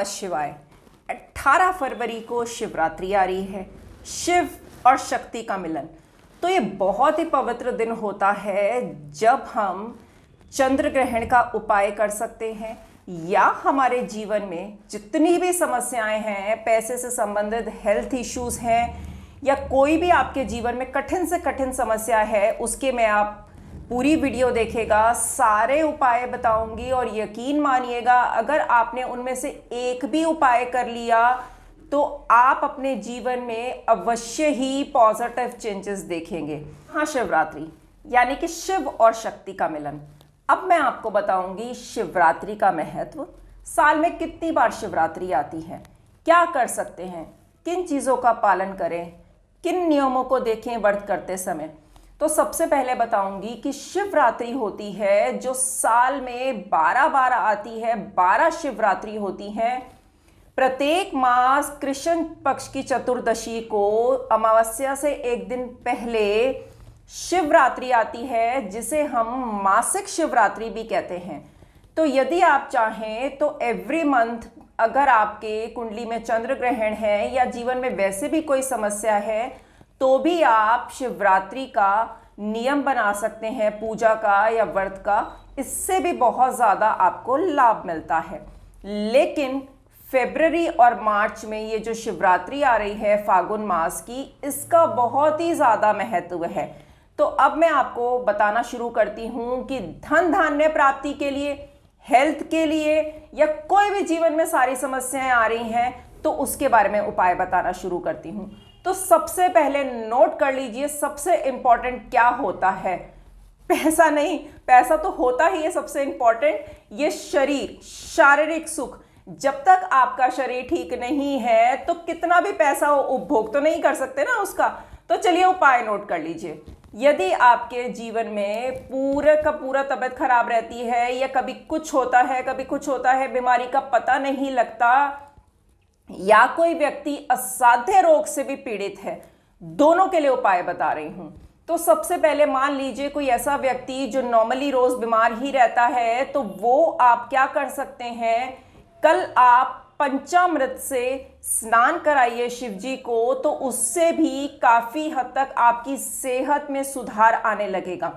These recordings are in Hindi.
नमः शिवाय। 18 फरवरी को शिवरात्रि आ रही है, शिव और शक्ति का मिलन। तो ये बहुत ही पवित्र दिन होता है जब हम चंद्र ग्रहण का उपाय कर सकते हैं या हमारे जीवन में जितनी भी समस्याएं हैं, पैसे से संबंधित हेल्थ इश्यूज हैं या कोई भी आपके जीवन में कठिन से कठिन समस्या है, उसके मैं आप पूरी वीडियो देखेगा, सारे उपाय बताऊंगी और यकीन मानिएगा अगर आपने उनमें से एक भी उपाय कर लिया तो आप अपने जीवन में अवश्य ही पॉजिटिव चेंजेस देखेंगे। हाँ, शिवरात्रि यानी कि शिव और शक्ति का मिलन। अब मैं आपको बताऊंगी शिवरात्रि का महत्व, साल में कितनी बार शिवरात्रि आती है, क्या कर सकते हैं, किन चीज़ों का पालन करें, किन नियमों को देखें व्रत करते समय। तो सबसे पहले बताऊंगी कि शिवरात्रि होती है जो साल में 12 बार आती है, 12 शिवरात्रि होती हैं। प्रत्येक मास कृष्ण पक्ष की चतुर्दशी को अमावस्या से एक दिन पहले शिवरात्रि आती है, जिसे हम मासिक शिवरात्रि भी कहते हैं। तो यदि आप चाहें तो एवरी मंथ अगर आपके कुंडली में चंद्र ग्रहण है या जीवन में वैसे भी कोई समस्या है तो भी आप शिवरात्रि का नियम बना सकते हैं, पूजा का या व्रत का। इससे भी बहुत ज़्यादा आपको लाभ मिलता है। लेकिन फरवरी और मार्च में ये जो शिवरात्रि आ रही है फागुन मास की, इसका बहुत ही ज़्यादा महत्व है। तो अब मैं आपको बताना शुरू करती हूँ कि धन धान्य प्राप्ति के लिए, हेल्थ के लिए या कोई भी जीवन में सारी समस्याएं आ रही हैं तो उसके बारे में उपाय बताना शुरू करती हूँ। तो सबसे पहले नोट कर लीजिए, सबसे इंपॉर्टेंट क्या होता है। पैसा नहीं, पैसा तो होता ही है सबसे इंपॉर्टेंट, ये शरीर, शारीरिक सुख। जब तक आपका शरीर ठीक नहीं है तो कितना भी पैसा हो उपभोग तो नहीं कर सकते ना उसका। तो चलिए उपाय नोट कर लीजिए। यदि आपके जीवन में पूरे का पूरा तबीयत खराब रहती है या कभी कुछ होता है कभी कुछ होता है, बीमारी का पता नहीं लगता, या कोई व्यक्ति असाध्य रोग से भी पीड़ित है, दोनों के लिए उपाय बता रही हूं। तो सबसे पहले मान लीजिए कोई ऐसा व्यक्ति जो नॉर्मली रोज बीमार ही रहता है, तो वो आप क्या कर सकते हैं, कल आप पंचामृत से स्नान कराइए शिव जी को, तो उससे भी काफी हद तक आपकी सेहत में सुधार आने लगेगा।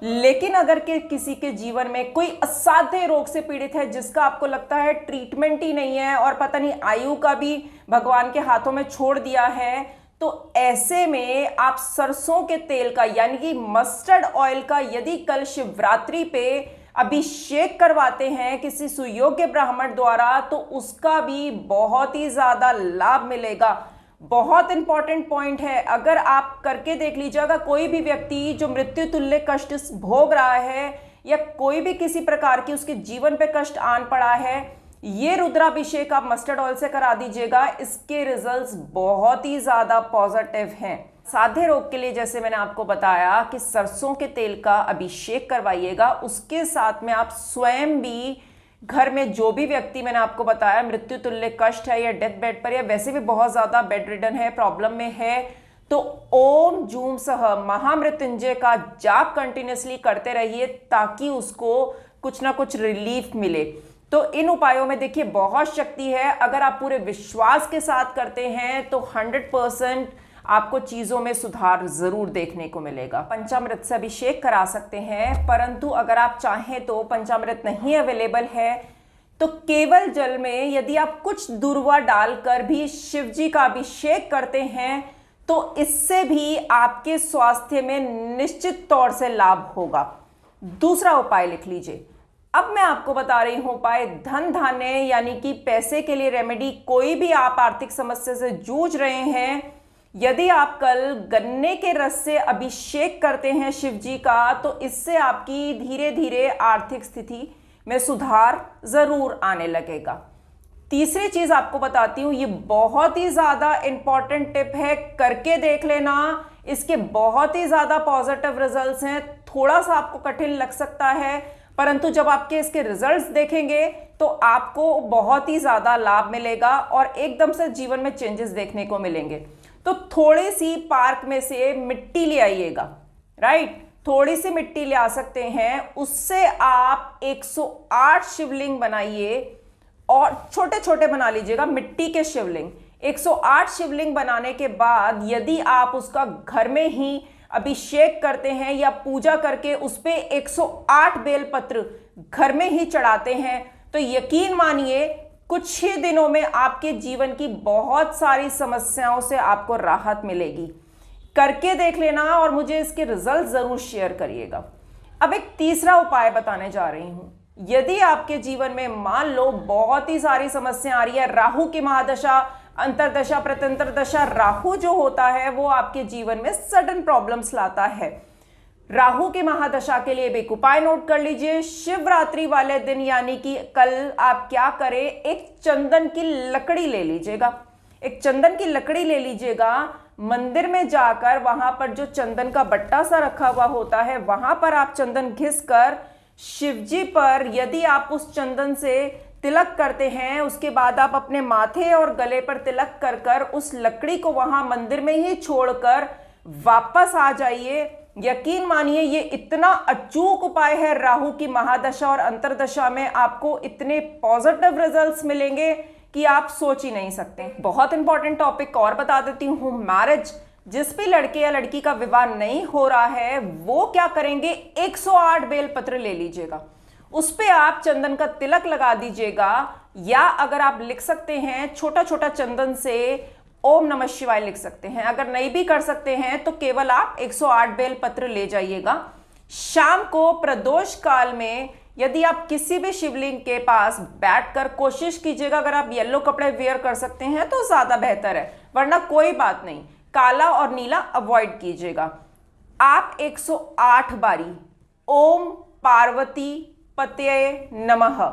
लेकिन अगर के किसी के जीवन में कोई असाध्य रोग से पीड़ित है जिसका आपको लगता है ट्रीटमेंट ही नहीं है और पता नहीं आयु का भी भगवान के हाथों में छोड़ दिया है, तो ऐसे में आप सरसों के तेल का यानी कि मस्टर्ड ऑयल का यदि कल शिवरात्रि पे अभिषेक करवाते हैं किसी सुयोग्य ब्राह्मण द्वारा तो उसका भी बहुत ही ज्यादा लाभ मिलेगा। बहुत इंपॉर्टेंट पॉइंट है, अगर आप करके देख लीजिएगा, कोई भी व्यक्ति जो मृत्यु तुल्य कष्ट भोग रहा है या कोई भी किसी प्रकार की उसके जीवन पे कष्ट आन पड़ा है, ये रुद्राभिषेक आप मस्टर्ड ऑयल से करा दीजिएगा। इसके रिजल्ट्स बहुत ही ज्यादा पॉजिटिव हैं। साध्य रोग के लिए जैसे मैंने आपको बताया कि सरसों के तेल का अभिषेक करवाइएगा, उसके साथ में आप स्वयं भी घर में जो भी व्यक्ति मैंने आपको बताया मृत्यु तुल्य कष्ट है या डेथ बेड पर या वैसे भी बहुत ज्यादा बेड रिडन है, प्रॉब्लम में है, तो ओम जूम सह महामृत्युंजय का जाप कंटिन्यूसली करते रहिए ताकि उसको कुछ ना कुछ रिलीफ मिले। तो इन उपायों में देखिए बहुत शक्ति है। अगर आप पूरे विश्वास के साथ करते हैं तो 100% आपको चीजों में सुधार जरूर देखने को मिलेगा। पंचामृत से अभिषेक करा सकते हैं, परंतु अगर आप चाहें तो पंचामृत नहीं अवेलेबल है तो केवल जल में यदि आप कुछ दूर्वा डालकर भी शिव जी का अभिषेक करते हैं तो इससे भी आपके स्वास्थ्य में निश्चित तौर से लाभ होगा। दूसरा उपाय लिख लीजिए। अब मैं आपको बता रही हूं उपाय धन धान्य यानी कि पैसे के लिए रेमेडी। कोई भी आप आर्थिक समस्या से जूझ रहे हैं, यदि आप कल गन्ने के रस से अभिषेक करते हैं शिव जी का तो इससे आपकी धीरे धीरे आर्थिक स्थिति में सुधार जरूर आने लगेगा। तीसरी चीज आपको बताती हूँ, ये बहुत ही ज्यादा इंपॉर्टेंट टिप है, करके देख लेना। इसके बहुत ही ज्यादा पॉजिटिव रिजल्ट्स हैं। थोड़ा सा आपको कठिन लग सकता है, परंतु जब आपके इसके रिजल्ट्स देखेंगे तो आपको बहुत ही ज्यादा लाभ मिलेगा और एकदम से जीवन में चेंजेस देखने को मिलेंगे। तो थोड़ी सी पार्क में से मिट्टी ले आइएगा, राइट, थोड़ी सी मिट्टी ले आ सकते हैं, उससे आप 108 शिवलिंग बनाइए और छोटे छोटे बना लीजिएगा मिट्टी के शिवलिंग। 108 शिवलिंग बनाने के बाद यदि आप उसका घर में ही अभिषेक करते हैं या पूजा करके उस पे 108 बेलपत्र घर में ही चढ़ाते हैं तो यकीन मानिए कुछ ही दिनों में आपके जीवन की बहुत सारी समस्याओं से आपको राहत मिलेगी। करके देख लेना और मुझे इसके रिजल्ट जरूर शेयर करिएगा। अब एक तीसरा उपाय बताने जा रही हूं। यदि आपके जीवन में मान लो बहुत ही सारी समस्या आ रही है, राहु की महादशा, अंतरदशा, प्रत्यंतर दशा, राहु जो होता है वो आपके जीवन में सडन प्रॉब्लम्स लाता है। राहु की महादशा के लिए भी एक उपाय नोट कर लीजिए। शिवरात्रि वाले दिन यानी कि कल आप क्या करें, एक चंदन की लकड़ी ले लीजिएगा। एक चंदन की लकड़ी ले लीजिएगा, मंदिर में जाकर वहां पर जो चंदन का बट्टा सा रखा हुआ होता है वहां पर आप चंदन घिस कर शिवजी पर यदि आप उस चंदन से तिलक करते हैं, उसके बाद आप अपने माथे और गले पर तिलक कर कर उस लकड़ी को वहां मंदिर में ही छोड़कर वापस आ जाइए। यकीन मानिए ये इतना अचूक उपाय है, राहु की महादशा और अंतरदशा में आपको इतने पॉजिटिव रिजल्ट्स मिलेंगे कि आप सोच ही नहीं सकते। बहुत इंपॉर्टेंट टॉपिक और बता देती हूं, मैरिज। जिस भी लड़के या लड़की का विवाह नहीं हो रहा है वो क्या करेंगे, 108 बेलपत्र ले लीजिएगा, उस पे आप चंदन का तिलक लगा दीजिएगा, या अगर आप लिख सकते हैं छोटा छोटा चंदन से ओम नमः शिवाय लिख सकते हैं। अगर नहीं भी कर सकते हैं तो केवल आप 108 बेलपत्र ले जाइएगा। शाम को प्रदोष काल में यदि आप किसी भी शिवलिंग के पास बैठकर कोशिश कीजिएगा, अगर आप येलो कपड़े वेयर कर सकते हैं तो ज्यादा बेहतर है, वरना कोई बात नहीं, काला और नीला अवॉइड कीजिएगा। आप 108 बारी ओम पार्वती पतये नमः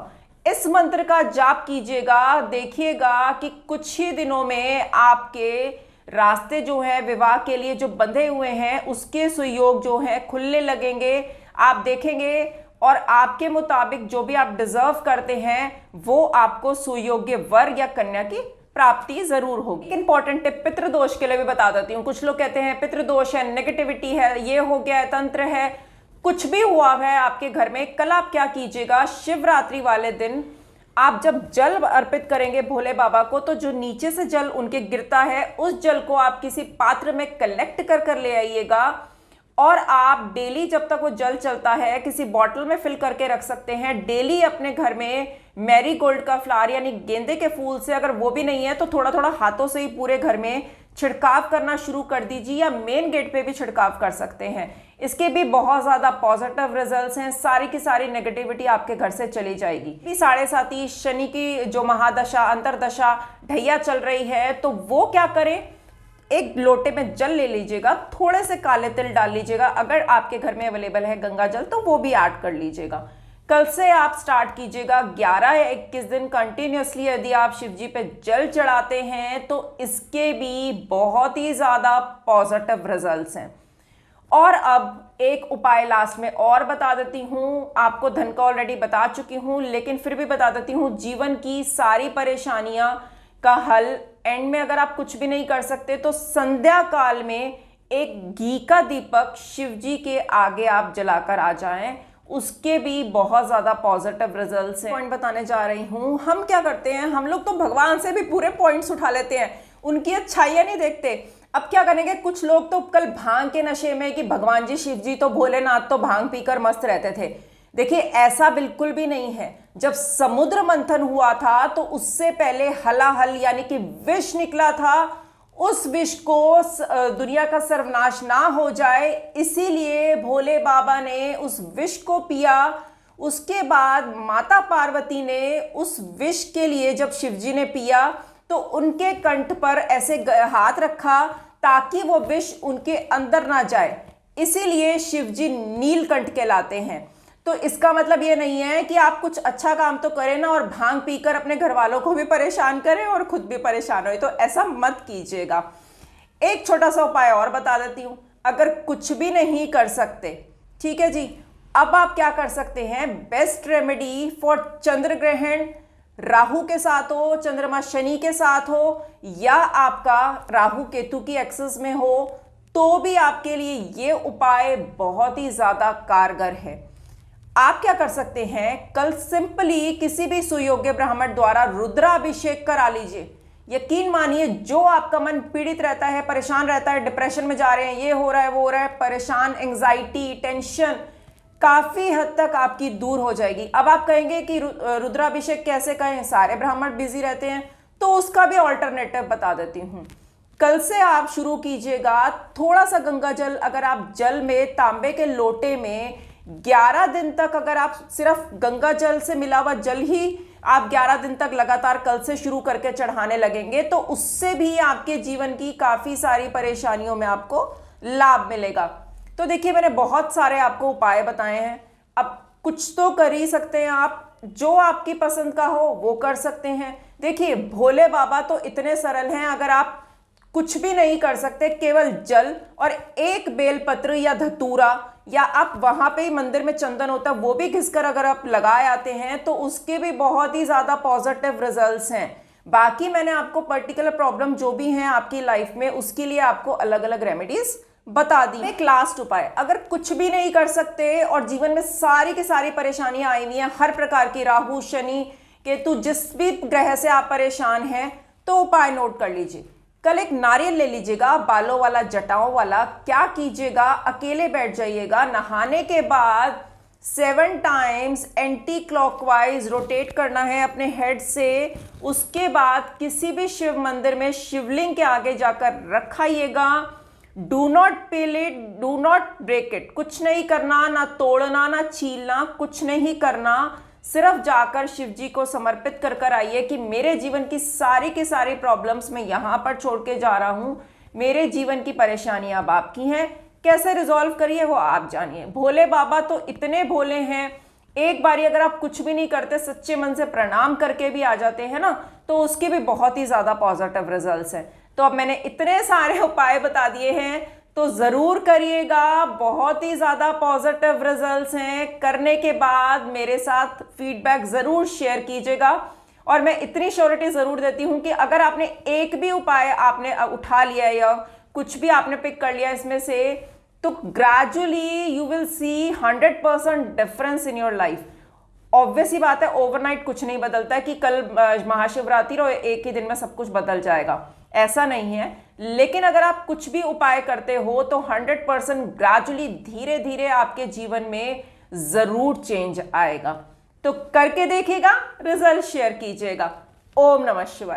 इस मंत्र का जाप कीजिएगा। देखिएगा कि कुछ ही दिनों में आपके रास्ते जो है विवाह के लिए जो बंधे हुए हैं उसके सुयोग जो है खुलने लगेंगे। आप देखेंगे और आपके मुताबिक जो भी आप डिजर्व करते हैं वो आपको सुयोग्य वर या कन्या की प्राप्ति जरूर होगी। इंपॉर्टेंट टिप पितृदोष के लिए भी बता देती हूँ। कुछ लोग कहते हैं पितृदोष है, नेगेटिविटी है, ये हो गया है, तंत्र है, कुछ भी हुआ है आपके घर में, कल आप क्या कीजिएगा, शिवरात्रि वाले दिन आप जब जल अर्पित करेंगे भोले बाबा को तो जो नीचे से जल उनके गिरता है उस जल को आप किसी पात्र में कलेक्ट कर कर ले आइएगा और आप डेली जब तक वो जल चलता है किसी बॉटल में फिल करके रख सकते हैं। डेली अपने घर में मैरीगोल्ड का फ्लावर यानी गेंदे के फूल से, अगर वो भी नहीं है तो थोड़ा थोड़ा हाथों से ही पूरे घर में छिड़काव करना शुरू कर दीजिए, या मेन गेट पे भी छिड़काव कर सकते हैं। इसके भी बहुत ज्यादा पॉजिटिव रिजल्ट्स हैं, सारी की सारी नेगेटिविटी आपके घर से चली जाएगी। 7.5 शनि की जो महादशा अंतरदशा ढैया चल रही है तो वो क्या करें, एक लोटे में जल ले लीजिएगा, थोड़े से काले तिल डाल लीजिएगा, अगर आपके घर में अवेलेबल है गंगा जल तो वो भी ऐड कर लीजिएगा। कल से आप स्टार्ट कीजिएगा 11 या 21 दिन कंटिन्यूसली यदि आप शिवजी पे जल चढ़ाते हैं तो इसके भी बहुत ही ज्यादा पॉजिटिव रिजल्ट्स हैं। और अब एक उपाय लास्ट में और बता देती हूँ, आपको धन का ऑलरेडी बता चुकी हूँ लेकिन फिर भी बता देती हूँ, जीवन की सारी परेशानियां का हल एंड में अगर आप कुछ भी नहीं कर सकते तो संध्या काल में एक घी का दीपक शिवजी के आगे आप जलाकर आ जाएं, उसके भी बहुत ज्यादा पॉजिटिव रिजल्ट्स हैं। पॉइंट बताने जा रही हूँ। हम क्या करते हैं, हम लोग तो भगवान से भी पूरे पॉइंट्स उठा लेते हैं, उनकी अच्छाइयां नहीं देखते। अब क्या करेंगे, कुछ लोग तो कल भांग के नशे में कि भगवान जी शिव जी तो भोलेनाथ तो भांग पीकर मस्त रहते थे। देखिए ऐसा बिल्कुल भी नहीं है। जब समुद्र मंथन हुआ था तो उससे पहले हलाहल यानी कि विष निकला था, उस विष को दुनिया का सर्वनाश ना हो जाए इसीलिए भोले बाबा ने उस विष को पिया। उसके बाद माता पार्वती ने उस विष के लिए जब शिवजी ने पिया तो उनके कंठ पर ऐसे हाथ रखा ताकि वो विष उनके अंदर ना जाए, इसीलिए शिवजी नीलकंठ कहलाते हैं। तो इसका मतलब ये नहीं है कि आप कुछ अच्छा काम तो करें ना और भांग पीकर अपने घर वालों को भी परेशान करें और खुद भी परेशान हो, तो ऐसा मत कीजिएगा। एक छोटा सा उपाय और बता देती हूं, अगर कुछ भी नहीं कर सकते, ठीक है जी, अब आप क्या कर सकते हैं, बेस्ट रेमेडी फॉर चंद्र ग्रहण, राहु के साथ हो, चंद्रमा शनि के साथ हो, या आपका राहु केतु की एक्सिस में हो, तो भी आपके लिए ये उपाय बहुत ही ज्यादा कारगर है। आप क्या कर सकते हैं, कल सिंपली किसी भी सुयोग्य ब्राह्मण द्वारा रुद्राभिषेक करा लीजिए। यकीन मानिए, जो आपका मन पीड़ित रहता है, परेशान रहता है, डिप्रेशन में जा रहे हैं, ये हो रहा है वो हो रहा है, परेशान, एंजाइटी, टेंशन काफी हद तक आपकी दूर हो जाएगी। अब आप कहेंगे कि रुद्राभिषेक कैसे करें, सारे ब्राह्मण बिजी रहते हैं, तो उसका भी ऑल्टरनेटिव बता देती हूं। कल से आप शुरू कीजिएगा, थोड़ा सा गंगा जल, अगर आप जल में, तांबे के लोटे में 11 दिन तक अगर आप सिर्फ गंगा जल से मिला हुआ जल ही आप 11 दिन तक लगातार कल से शुरू करके चढ़ाने लगेंगे, तो उससे भी आपके जीवन की काफी सारी परेशानियों में आपको लाभ मिलेगा। तो देखिए, मैंने बहुत सारे आपको उपाय बताए हैं, अब कुछ तो कर ही सकते हैं आप, जो आपकी पसंद का हो वो कर सकते हैं। देखिए, भोले बाबा तो इतने सरल हैं, अगर आप कुछ भी नहीं कर सकते, केवल जल और एक बेलपत्र या धतूरा, या आप वहां पे ही मंदिर में चंदन होता है वो भी घिसकर अगर आप लगाए आते हैं, तो उसके भी बहुत ही ज्यादा पॉजिटिव रिजल्ट्स हैं। बाकी मैंने आपको पर्टिकुलर प्रॉब्लम जो भी हैं आपकी लाइफ में, उसके लिए आपको अलग अलग रेमेडीज बता दी। एक लास्ट उपाय, अगर कुछ भी नहीं कर सकते और जीवन में सारी की सारी परेशानियां आई हुई हैं, हर प्रकार की, राहु, शनि, केतु, जिस भी ग्रह से आप परेशान हैं, तो उपाय नोट कर लीजिए। कल एक नारियल ले लीजिएगा, बालों वाला, जटाओं वाला। क्या कीजिएगा, अकेले बैठ जाइएगा, नहाने के बाद 7 टाइम्स एंटी क्लॉकवाइज रोटेट करना है अपने हेड से। उसके बाद किसी भी शिव मंदिर में शिवलिंग के आगे जाकर रखाइएगा। Do not peel it, do not break it, कुछ नहीं करना, ना तोड़ना, ना छीलना, कुछ नहीं करना, सिर्फ जाकर शिव जी को समर्पित कर कर आइए कि मेरे जीवन की सारी प्रॉब्लम्स मैं यहाँ पर छोड़ के जा रहा हूँ, मेरे जीवन की परेशानियां अब आपकी हैं, कैसे रिजॉल्व करिए वो आप जानिए। भोले बाबा तो इतने भोले हैं, एक बारी अगर आप कुछ भी नहीं करते, सच्चे मन से प्रणाम करके भी आ जाते हैं ना, तो उसके भी बहुत ही ज्यादा पॉजिटिव रिजल्ट्स हैं। तो अब मैंने इतने सारे उपाय बता दिए हैं, तो जरूर करिएगा, बहुत ही ज्यादा पॉजिटिव रिजल्ट्स हैं। करने के बाद मेरे साथ फीडबैक जरूर शेयर कीजिएगा। और मैं इतनी श्योरिटी जरूर देती हूं कि अगर आपने एक भी उपाय आपने उठा लिया या कुछ भी आपने पिक कर लिया इसमें से, तो gradually you will see 100% difference in your life. Obvious ही बात है, ओवरनाइट कुछ नहीं बदलता है कि कल महाशिवरात्रि और एक ही दिन में सब कुछ बदल जाएगा, ऐसा नहीं है। लेकिन अगर आप कुछ भी उपाय करते हो तो 100% ग्रेजुअली, धीरे धीरे आपके जीवन में जरूर चेंज आएगा। तो करके देखिएगा, रिजल्ट शेयर कीजिएगा। ओम नमः शिवाय।